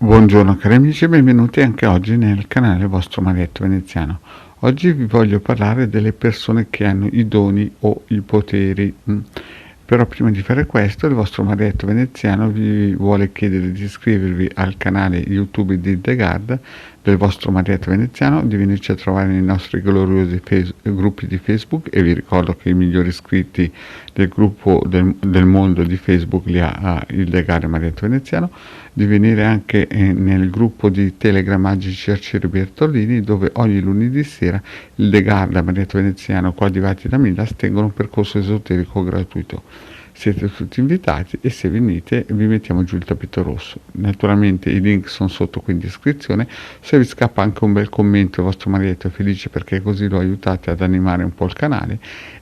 Buongiorno cari amici e benvenuti anche oggi nel canale vostro Marietto Veneziano. Oggi vi voglio parlare delle persone che hanno i doni o i poteri. Però prima di fare questo il vostro Marietto Veneziano vi vuole chiedere di iscrivervi al canale YouTube di The Guard del vostro Marietto Veneziano, di venirci a trovare nei nostri gloriosi gruppi di Facebook, e vi ricordo che i migliori iscritti del gruppo del mondo di Facebook li ha il The Guard Marietto Veneziano, di venire anche nel gruppo di Telegram Magici Arcieri Bertolini, dove ogni lunedì sera il The Guard Marietto Veneziano coadiuvati da Milas tengono un percorso esoterico gratuito. Siete tutti invitati e se venite vi mettiamo giù il tappeto rosso. Naturalmente i link sono sotto qui in descrizione. Se vi scappa anche un bel commento il vostro Marietto è felice, perché così lo aiutate ad animare un po' il canale,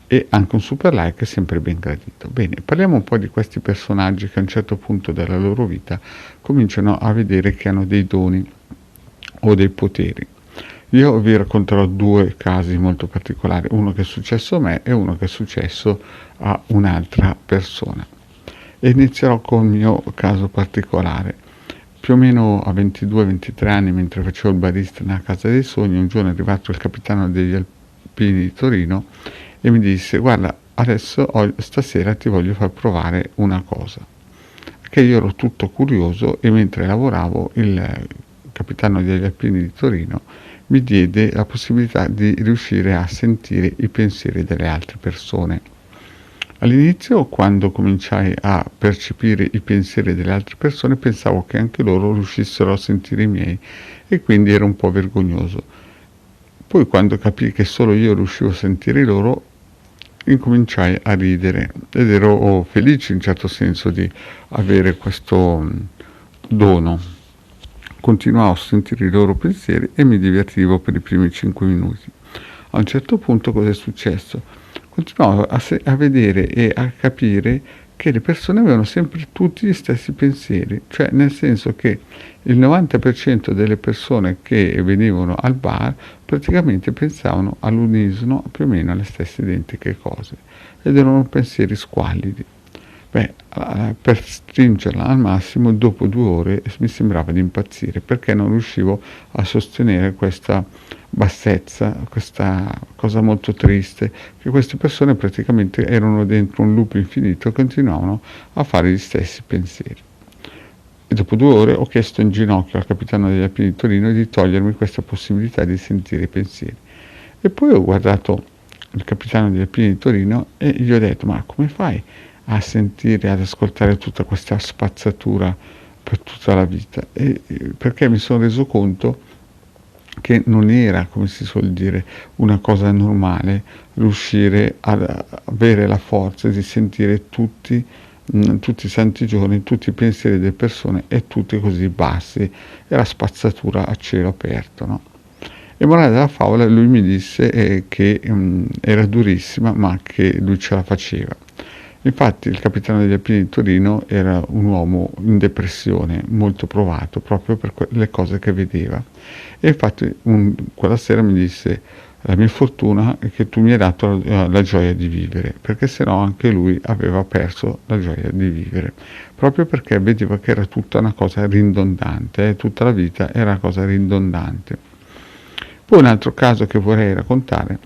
e anche un super like è sempre ben gradito. Bene, parliamo un po' di questi personaggi che a un certo punto della loro vita cominciano a vedere che hanno dei doni o dei poteri. Io vi racconterò due casi molto particolari, uno che è successo a me e uno che è successo a un'altra persona. E inizierò con il mio caso particolare. Più o meno a 22-23 anni, mentre facevo il barista nella Casa dei Sogni, un giorno è arrivato il capitano degli Alpini di Torino e mi disse: guarda, adesso stasera ti voglio far provare una cosa. Che io ero tutto curioso, e mentre lavoravo il capitano degli Alpini di Torino mi diede la possibilità di riuscire a sentire i pensieri delle altre persone. All'inizio, quando cominciai a percepire i pensieri delle altre persone, pensavo che anche loro riuscissero a sentire i miei, e quindi ero un po' vergognoso. Poi, quando capii che solo io riuscivo a sentire i loro, incominciai a ridere ed ero felice in certo senso di avere questo dono. Continuavo a sentire i loro pensieri e mi divertivo per i primi 5 minuti. A un certo punto cosa è successo? Continuavo a vedere e a capire che le persone avevano sempre tutti gli stessi pensieri, cioè nel senso che il 90% delle persone che venivano al bar praticamente pensavano all'unisono più o meno alle stesse identiche cose, ed erano pensieri squallidi. Per stringerla al massimo, dopo 2 ore mi sembrava di impazzire, perché non riuscivo a sostenere questa bassezza, questa cosa molto triste, che queste persone praticamente erano dentro un loop infinito e continuavano a fare gli stessi pensieri. E dopo 2 ore ho chiesto in ginocchio al capitano degli Alpini di Torino di togliermi questa possibilità di sentire i pensieri. E poi ho guardato il capitano degli Alpini di Torino e gli ho detto: ma come fai a sentire, ad ascoltare tutta questa spazzatura per tutta la vita? Perché mi sono reso conto che non era, come si suol dire, una cosa normale riuscire ad avere la forza di sentire tutti i santi giorni tutti i pensieri delle persone, e tutti così bassi, e la spazzatura a cielo aperto, no? E morale della favola, lui mi disse che era durissima, ma che lui ce la faceva. Infatti il capitano degli Alpini di Torino era un uomo in depressione, molto provato proprio per le cose che vedeva, e infatti quella sera mi disse: la mia fortuna è che tu mi hai dato la gioia di vivere, perché sennò anche lui aveva perso la gioia di vivere, proprio perché vedeva che era tutta una cosa ridondante, tutta la vita era una cosa ridondante. Poi un altro caso che vorrei raccontare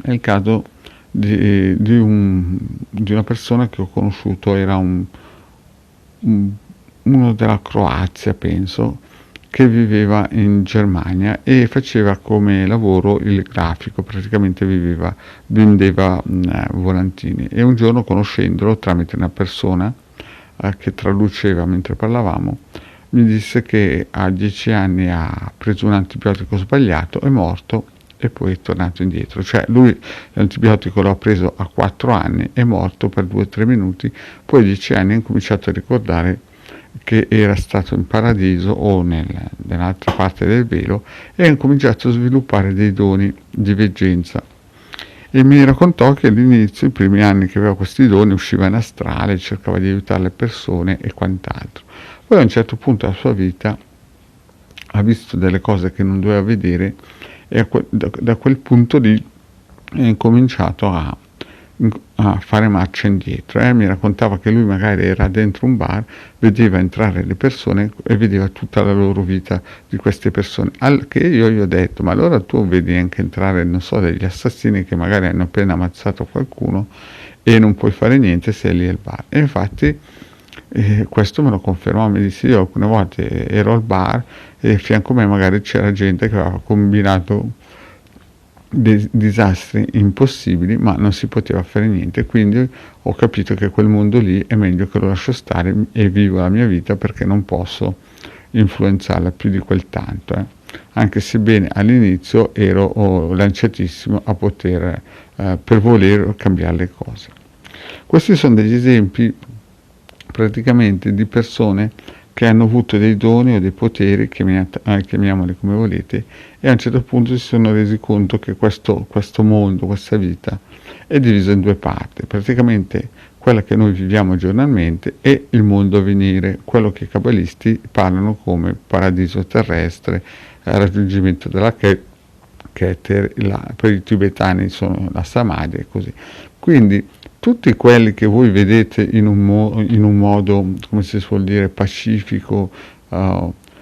è il caso di una persona che ho conosciuto, era uno della Croazia, penso, che viveva in Germania e faceva come lavoro il grafico, praticamente vendeva volantini. E un giorno, conoscendolo tramite una persona che traduceva mentre parlavamo, mi disse che a 10 anni ha preso un antibiotico sbagliato, è morto e poi è tornato indietro. Cioè lui l'antibiotico l'ha preso a 4 anni, è morto per 2-3 minuti, poi a 10 anni ha incominciato a ricordare che era stato in paradiso o nell'altra parte del velo, e ha incominciato a sviluppare dei doni di veggenza. E mi raccontò che all'inizio, i primi anni che aveva questi doni, usciva in astrale, cercava di aiutare le persone e quant'altro. Poi a un certo punto della sua vita ha visto delle cose che non doveva vedere, e da quel punto lì è incominciato a a fare marcia indietro. Mi raccontava che lui magari era dentro un bar, vedeva entrare le persone e vedeva tutta la loro vita di queste persone. Al che io gli ho detto, ma allora tu vedi anche entrare, non so, degli assassini che magari hanno appena ammazzato qualcuno e non puoi fare niente se è lì al bar. E infatti questo me lo confermò, mi disse, io alcune volte ero al bar e a fianco a me magari c'era gente che aveva combinato disastri impossibili, ma non si poteva fare niente, quindi ho capito che quel mondo lì è meglio che lo lascio stare e vivo la mia vita, perché non posso influenzarla più di quel tanto, anche sebbene all'inizio ero lanciatissimo a poter per voler cambiare le cose. Questi sono degli esempi praticamente di persone che hanno avuto dei doni o dei poteri, chiamiamoli come volete, e a un certo punto si sono resi conto che questo mondo, questa vita, è diviso in due parti, praticamente quella che noi viviamo giornalmente e il mondo a venire, quello che i cabalisti parlano come paradiso terrestre, raggiungimento della Keter, per i tibetani sono la Samadhi e così. Quindi tutti quelli che voi vedete in un modo, come si suol dire, pacifico,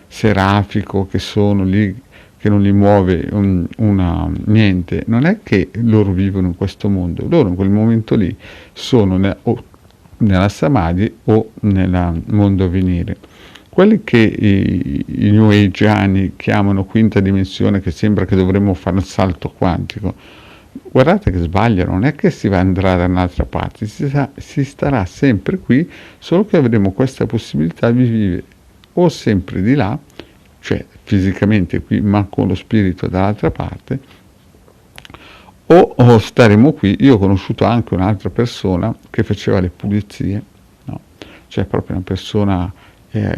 serafico, che sono lì, che non li muove niente, non è che loro vivono in questo mondo, loro in quel momento lì sono nella Samadhi o nel mondo a venire. Quelli che i New Ageiani chiamano quinta dimensione, che sembra che dovremmo fare un salto quantico, guardate che sbagliano, non è che si va a andare da un'altra parte, si starà sempre qui, solo che avremo questa possibilità di vivere o sempre di là, cioè fisicamente qui, ma con lo spirito dall'altra parte, o staremo qui. Io ho conosciuto anche un'altra persona che faceva le pulizie, no? Cioè proprio una persona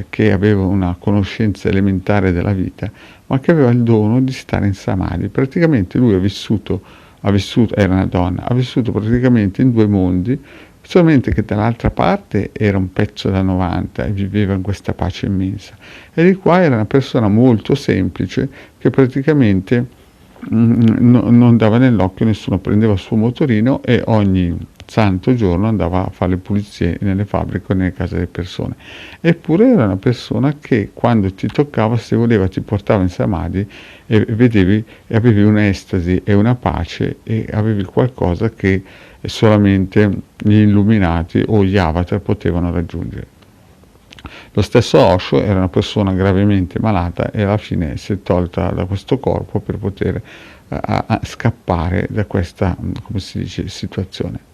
che aveva una conoscenza elementare della vita, ma che aveva il dono di stare in Samadhi. Praticamente lui era una donna, ha vissuto praticamente in due mondi, solamente che dall'altra parte era un pezzo da 90 e viveva in questa pace immensa, e di qua era una persona molto semplice che praticamente non dava nell'occhio nessuno, prendeva il suo motorino e ogni santo giorno andava a fare le pulizie nelle fabbriche o nelle case delle persone. Eppure era una persona che quando ti toccava, se voleva, ti portava in Samadhi e vedevi e avevi un'estasi e una pace e avevi qualcosa che solamente gli illuminati o gli avatar potevano raggiungere. Lo stesso Osho era una persona gravemente malata e alla fine si è tolta da questo corpo per poter scappare da questa, come si dice, situazione.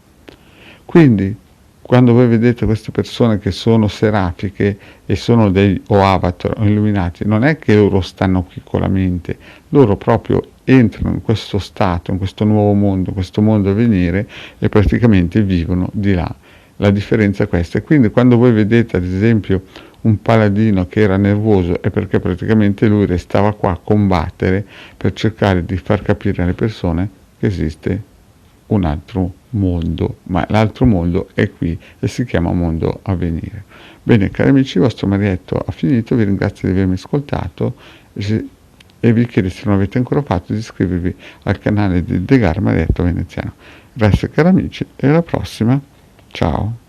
Quindi, quando voi vedete queste persone che sono serafiche e sono dei o avatar o illuminati, non è che loro stanno qui con la mente, loro proprio entrano in questo stato, in questo nuovo mondo, in questo mondo a venire, e praticamente vivono di là. La differenza è questa. E quindi quando voi vedete ad esempio un paladino che era nervoso, è perché praticamente lui restava qua a combattere per cercare di far capire alle persone che esiste un altro mondo, ma l'altro mondo è qui e si chiama mondo a venire. Bene, cari amici, il vostro Marietto ha finito, vi ringrazio di avermi ascoltato e vi chiedo, se non avete ancora fatto, di iscrivervi al canale di Degar Marietto Veneziano. Grazie cari amici e alla prossima, ciao!